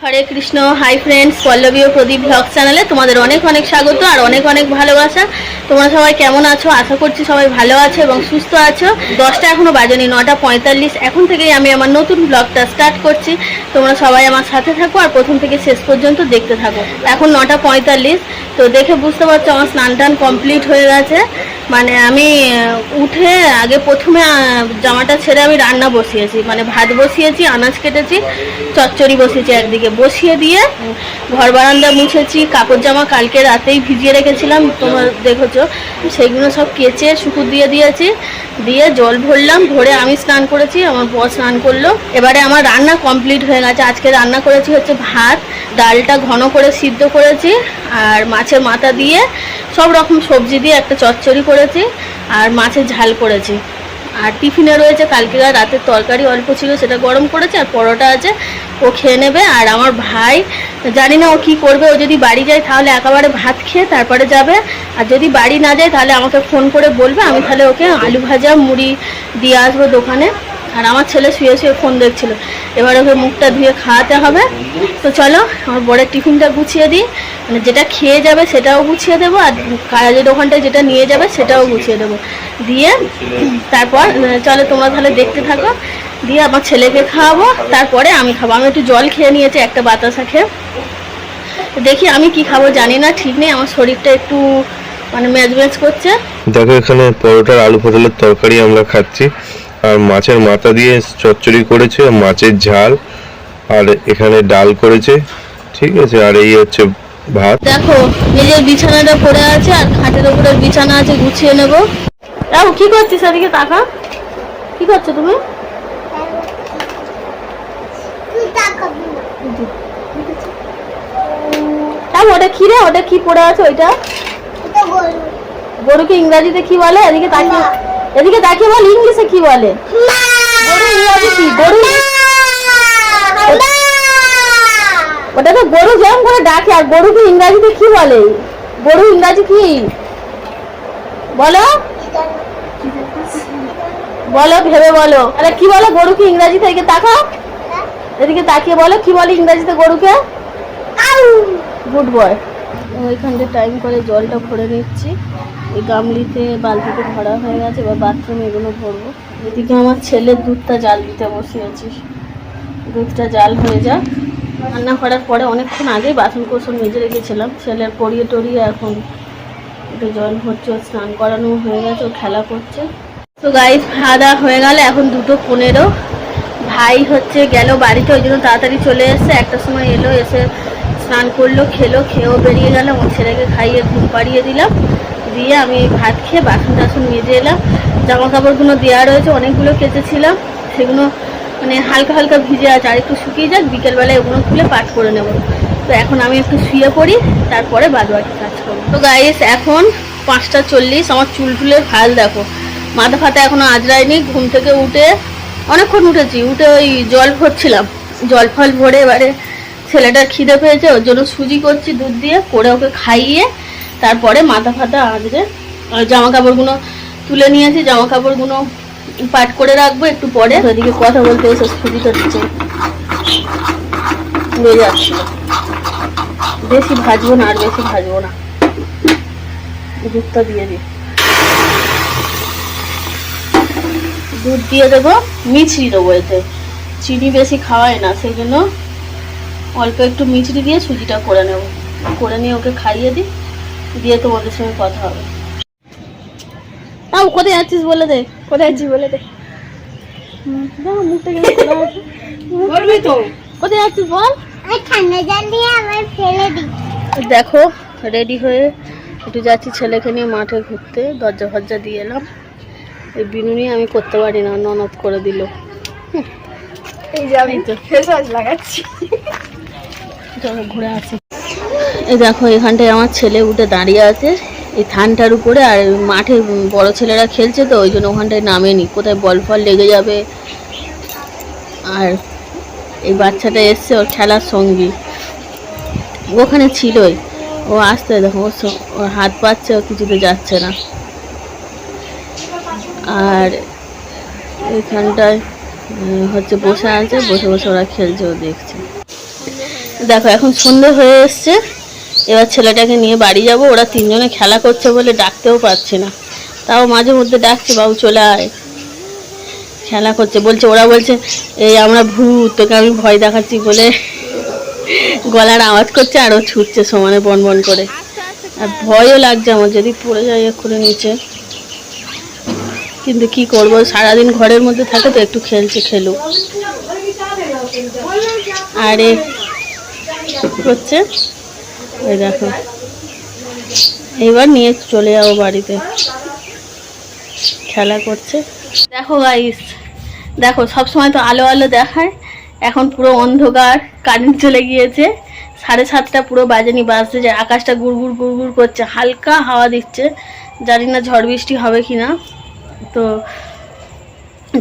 হরে Krishna. Hi friends, Pallavi ও প্রদীপ blog চ্যানেলে তোমাদের অনেক অনেক স্বাগত আর অনেক অনেক ভালোবাসা। তোমরা সবাই কেমন আছো? আশা করছি সবাই ভালো আছো এবং সুস্থ আছো। 10টা এখনো বাজেনি, 9:45। এখন থেকেই আমি আমার নতুন ব্লগটা স্টার্ট করছি। তোমরা সবাই আমার সাথে থাকো আর প্রথম থেকে শেষ পর্যন্ত দেখতে থাকো। এখন 9:45, তো দেখে বুঝতে পারছো আমার স্নান টান কমপ্লিট হয়ে গেছে। মানে আমি উঠে আগে প্রথমে জামাটা ছেড়ে আমি রান্না বসিয়েছি, মানে ভাত বসিয়েছি, আনাজ কেটেছি, চচ্চড়ি বসিয়েছি একদিকে, বসিয়ে দিয়ে ঘর বারান্দা মুছেছি। কাপড় জামা কালকে রাতেই ভিজিয়ে রেখেছিলাম, তোমরা দেখেছো, সেইগুলো সব কেচে শুকুর দিয়ে দিয়েছি। দিয়ে জল ভরলাম, ভরে আমি স্নান করেছি, আমার বর স্নান করলো। এবারে আমার রান্না কমপ্লিট হয়ে গেছে। আজকে রান্না করেছি হচ্ছে ভাত, ডালটা ঘন করে সিদ্ধ করেছি, আর মাছের মাথা দিয়ে সব রকম সবজি দিয়ে একটা চচ্চড়ি করেছি, আর মাছের ঝাল করেছি। আর টিফিনে রয়েছে কালকে রাতের তরকারি অল্প ছিল, সেটা গরম করেছে, আর পরোটা আছে, ও খেয়ে নেবে। আর আমার ভাই জানি না ও কী করবে, ও যদি বাড়ি যায় তাহলে একেবারে ভাত খেয়ে তারপরে যাবে, আর যদি বাড়ি না যায় তাহলে আমাকে ফোন করে বলবে, আমি তাহলে ওকে আলু ভাজা মুড়ি দিয়ে আসবো দোকানে। আর আমার ছেলে শুয়ে শুয়ে ফোন দেখছিল, এবার ওকে মুখটা ধুয়ে খাওয়াতে হবে। তো চলো আমার বড়ের টিফিনটা গুছিয়ে দিই, মানে যেটা খেয়ে যাবে সেটাও গুছিয়ে দেবো, আর কাজের দোকানটায় যেটা নিয়ে যাবে সেটাও গুছিয়ে দেবো। দিয়ে তারপর চলো তোমরা তাহলে দেখতে থাকো। দিয়ে আমার ছেলেকে খাওয়াবো, তারপরে আমি খাবো। আমি একটু জল খেয়ে নিয়েছি, একটা বাতাসা খেয়ে। দেখি আমি কি খাবো জানি না, ঠিক নেই, আমার শরীরটা একটু মানে ম্যাজম্যাজ করছে। দেখো এখানে পরোটার আলু পটলের তরকারি আমরা খাচ্ছি, আর মাছের মাথা দিয়ে চচ্চড়ি করেছে, মাছের ঝাল, আর এখানে ডাল করেছে, ঠিক আছে। আর এই হচ্ছে ভাত। দেখো নিজের বিছানাটা পড়ে আছে, আর খাটের উপরে বিছানা আছে, গুছিয়ে নেবো। রাও কি করছিস? এদিকে তাকা, কি করছো তুমি? ওটা কি রে? ওটা কি পড়ে আছে? ওইটা গরুকে ইংরাজিতে কি বলে? এদিকে তাকিয়ে, এদিকে তাকিয়ে বল, ইংলিশে কি বলে? গরু ইংরাজি কি? গরু ওটা তো গরু যেমন করে ডাকে, আর গরুকে ইংরাজিতে কি বলে? গরু ইংরাজি কি বলো? বলো, ভেবে বলো। আরে কি বলো গরুকে ইংরাজিতে? এদিকে তাকাও, এদিকে তাকিয়ে বলো কি বলে ইংরাজিতে গরুকে? Good boy. ওইখানটা টাইম করে জলটা ভরে নিচ্ছি, এই গামলিতে বালতিতে ভরা হয়ে গেছে, এবার বাথরুমে এগুলো ভরবো। এদিকে আমার ছেলের দুধটা জাল দিতে বসিয়েছি, দুধটা জাল হয়ে যাক। রান্না করার পরে অনেকক্ষণ আগেই বাসন কোসন মেজে রেখেছিলাম, ছেলের পরিয়ে টরিয়ে এখন একটু জল ভরছে, স্নান করানো হয়ে গেছে, ও খেলা করছে। তো গাইস খাওয়া দাওয়া হয়ে গেল, এখন 2:15। ভাই হচ্ছে গেল বাড়িতে, ওই জন্য তাড়াতাড়ি চলে এসছে। একটার সময় এলো, এসে স্নান করলো, খেলো, খেয়েও বেরিয়ে গেল। আমার ছেলেকে খাইয়ে ঘুম পাড়িয়ে দিলাম, দিয়ে আমি ভাত খেয়ে বাসন টাসন মেজে এলাম। জামা কাপড়গুলো দেওয়া রয়েছে, অনেকগুলো কেচেছিলাম, সেগুলো মানে হালকা হালকা ভিজে আছে, আর একটু শুকিয়ে যাক, বিকেলবেলায় ওগুলো খুলে পাট করে নেব। তো এখন আমি একটু শুয়ে পড়ি, তারপরে বাদবাকি কাজ করবো। তো গাইস এখন 5:40। আমার চুল টুলের ফাল দেখো, মাথা ফাতা এখনো আজরায়নি। ঘুম থেকে উঠে অনেকক্ষণ উঠেছি, উঠে ওই জল ভরছিলাম, জল ফল ভরে এবারে ছেলেটার খিদে পেয়েছে, ওর জন্য সুজি করছি দুধ দিয়ে, করে ওকে খাইয়ে তারপরে মাথা ফাতা আঁচড়ে জামা কাপড়গুলো তুলে নিয়েছি, জামা কাপড়গুলো পাট করে রাখবো একটু পরে। ওইদিকে কথা বলতে এসে সুজি করছে, বেড়ে যাচ্ছে। বেশি ভাজবো না, আর বেশি ভাজবো না, দুধটা দিয়ে দিই। দুধ দিয়ে দেবো, মিছরি দেবো, এতে চিনি বেশি খাওয়ায় না, সেই জন্য অল্প একটু মিছরি দিয়ে সুজিটা করে নেব, করে নিয়ে ওকে খাইয়ে দিই, দিয়ে তোমাদের সঙ্গে কথা হবে। তাও কোথায় যাচ্ছিস বলে দে, কোথায় যাচ্ছিস বলে দে। মুখটা বলবি তো, কোথায় যাচ্ছিস বল। ঠান্ডা জল দিয়ে আমার ফেলে দিই। দেখো রেডি হয়ে একটু যাচ্ছি ছেলেকে নিয়ে মাঠে ঘুরতে, দরজা ফরজা দিয়ে এলাম। এই বিনুনি আমি করতে পারি না, ননদ করে দিল। এই যে আমি তো ফেস ওয়াশ লাগাচ্ছি, চলো ঘুরে আসি। এই দেখো এখানটায় আমার ছেলে উঠে দাঁড়িয়ে আছে এই থানটার উপরে, আর মাঠে বড় ছেলেরা খেলছে, তো ওই জন্য ওখানটায় নামেনি, কোথায় বল ফল লেগে যাবে। আর এই বাচ্চাটা এসছে ওর খেলার সঙ্গী, ওখানে ছিলই, ও আসতে দেখো ওর হাত পাচ্ছে, ও কিছুতে যাচ্ছে না। আর এখানটায় হচ্ছে বসে আছে, বসে বসে ওরা খেলছে, ও দেখছে। দেখো এখন সন্ধে হয়ে এসছে, এবার ছেলেটাকে নিয়ে বাড়ি যাব। ওরা তিনজনে খেলা করছে বলে ডাকতেও পারছি না, তাও মাঝে মধ্যে ডাকছে, বাবু চলে আয়। খেলা করছে, বলছে ওরা বলছে এই আমরা ভূত, তোকে আমি ভয় দেখাচ্ছি বলে গলার আওয়াজ করছে, আর ও ছুটছে সমানে বন বন করে। আর ভয়ও লাগছে আমার, যদি পড়ে যায় এক্ষুনি নিচে। কিন্তু কি করব, সারাদিন ঘরের মধ্যে থাকে তো, একটু খেলছে খেলুক। আরে হচ্ছে ওই দেখো, এবার নিয়ে চলে যাবো বাড়িতে, খেলা করছে। দেখো গাইস, দেখো সবসময় তো আলো আলো দেখায়, এখন পুরো অন্ধকার, কারেন্ট চলে গিয়েছে। 7:30 পুরো বাজেনি, বাজতে যায়। আকাশটা গুড়গুড় গুড়গুড় করছে, হালকা হাওয়া দিচ্ছে, জানি না ঝড় বৃষ্টি হবে কিনা। তো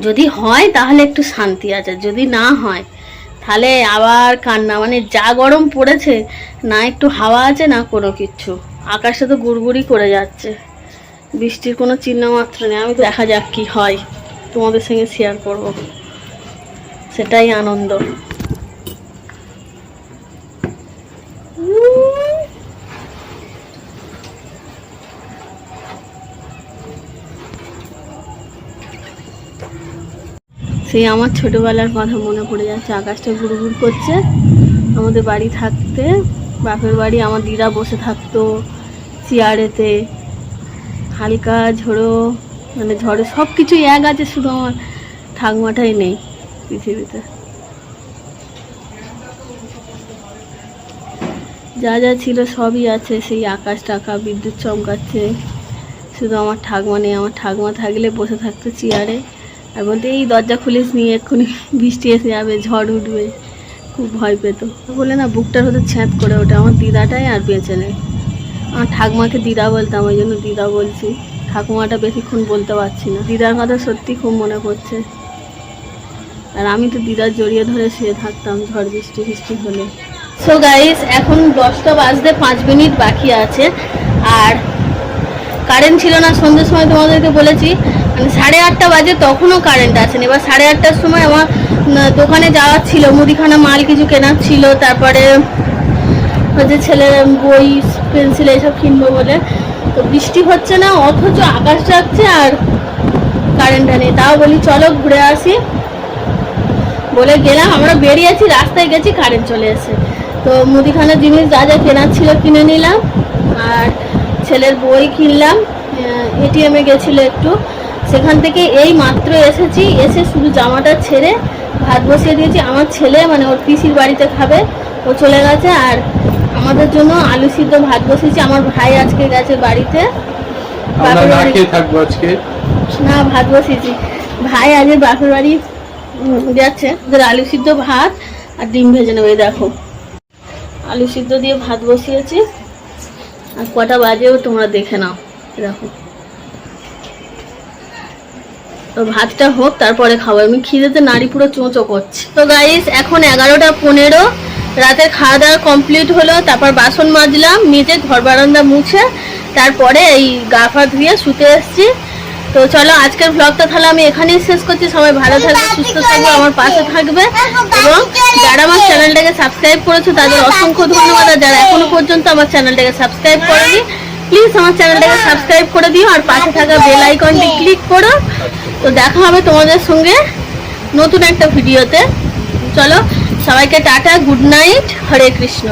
যদি হয় তাহলে একটু শান্তি আছে, যদি না হয় তাহলে আবার কান্না। মানে যা গরম পড়েছে, না একটু হাওয়া আছে না কোনো কিচ্ছু, আকাশটা তো গুড়গুড়ি করে যাচ্ছে, বৃষ্টির কোনো চিহ্ন মাত্র নেই। আমি দেখা যাক কি হয়, তোমাদের সঙ্গে শেয়ার করব, সেটাই আনন্দ। সেই আমার ছোটবেলার কথা মনে পড়ে যাচ্ছে, আকাশটা গুড়গুড় করছে। আমাদের বাড়ি থাকতে, বাপের বাড়ি, আমার দিদা বসে থাকতো চেয়ারেতে, হালকা ঝোড়ো, মানে ঝড়ে সব কিছুই এক আছে, শুধু আমার ঠাকুমাটাই নেই পৃথিবীতে। যা যা ছিল সবই আছে, সেই আকাশ টাকা, বিদ্যুৎ চমকাচ্ছে, শুধু আমার ঠাকুমা নেই। আমার ঠাকুমা থাকলে বসে থাকতো চেয়ারে, আর বলতে এই দরজা খুলিস নি, এক্ষুনি বৃষ্টি এসে যাবে, ঝড় উঠবে, খুব ভয় পেত বলে না, বুকটার হতে ছ্যাঁত করে ওঠে। আমার দিদাটাই আর বেঁচে নেই। আমার ঠাকুমাকে দিদা বলতাম, ওই জন্য দিদা বলছি, ঠাকুমাটা বেশিক্ষণ বলতে পারছি না। দিদার কথা সত্যি খুব মনে পড়ছে। আর আমি তো দিদার জড়িয়ে ধরে শুয়ে থাকতাম ঝড় বৃষ্টি বৃষ্টি হলে। সো গাইস, এখন 10টা বাজতে 5 মিনিট বাকি আছে, আর কারেন্ট ছিল না সন্ধ্যের সময়, তোমাদেরকে বলেছি। মানে 8:30 বাজে, তখনও কারেন্ট আসেনি। এবার 8:30টার সময় আমার দোকানে যাওয়ার ছিল, মুদিখানা মাল কিছু কেনার ছিল, তারপরে হচ্ছে ছেলের বই পেন্সিল এইসব কিনবো বলে। তো বৃষ্টি হচ্ছে না, অথচ আকাশ ডাকছে আর কারেন্টটা নেই। তাও বলি চলো ঘুরে আসি বলে গেলাম। আমরা বেরিয়েছি, রাস্তায় গেছি, কারেন্ট চলে এসে। তো মুদিখানার জিনিস যা যা কেনার ছিল কিনে নিলাম, আর ছেলের বই কিনলাম। এটিএমে গেছিলো একটু, সেখান থেকে এই মাত্র এসেছি। এসে শুধু জামাটা ছেড়ে ভাত বসিয়ে দিয়েছি। আমার ছেলে মানে ওর পিসির বাড়িতে খাবে, ও চলে গেছে। আর আমাদের জন্য আলু সিদ্ধ ভাত বসিয়েছি। আমার ভাই আজকে গেছে বাড়িতে, না ভাত বসিয়েছি। ভাই আজকে বাপের বাড়ি যাচ্ছে, ওদের আলু সিদ্ধ ভাত আর ডিম ভেজে নেবে। দেখো আলু সিদ্ধ দিয়ে ভাত বসিয়েছি, আর কটা বাজেও তোমরা দেখে নাও। দেখো, তো ভাতটা হোক, তারপরে খাবো। আমি খিদেতে নাড়ি পুরো চোঁচো করছি। তো গাইস, এখন 11:15, রাতের খাওয়া দাওয়া কমপ্লিট হলো। তারপর বাসন মাজলাম, নিজে ঘর বারান্দা মুছে, তারপরে এই গা পা ধুয়ে শুতে এসছি। তো চলো আজকের ব্লগটা তাহলে আমি এখানেই শেষ করছি। সবাই ভালো থাকবে, সুস্থ থাকবে, আমার পাশে থাকবে, এবং যারা আমার চ্যানেলটাকে সাবস্ক্রাইব করেছো তাদের অসংখ্য ধন্যবাদ। আর যারা এখনো পর্যন্ত আমার চ্যানেলটাকে সাবস্ক্রাইব করেনি, প্লিজ আমার চ্যানেলটাকে সাবস্ক্রাইব করে দিও, আর পাশে থাকা বেল আইকনটি ক্লিক করো। তো দেখা হবে তোমাদের সঙ্গে নতুন একটা ভিডিওতে। চলো সবাইকে টাটা, গুড নাইট, হরে কৃষ্ণ।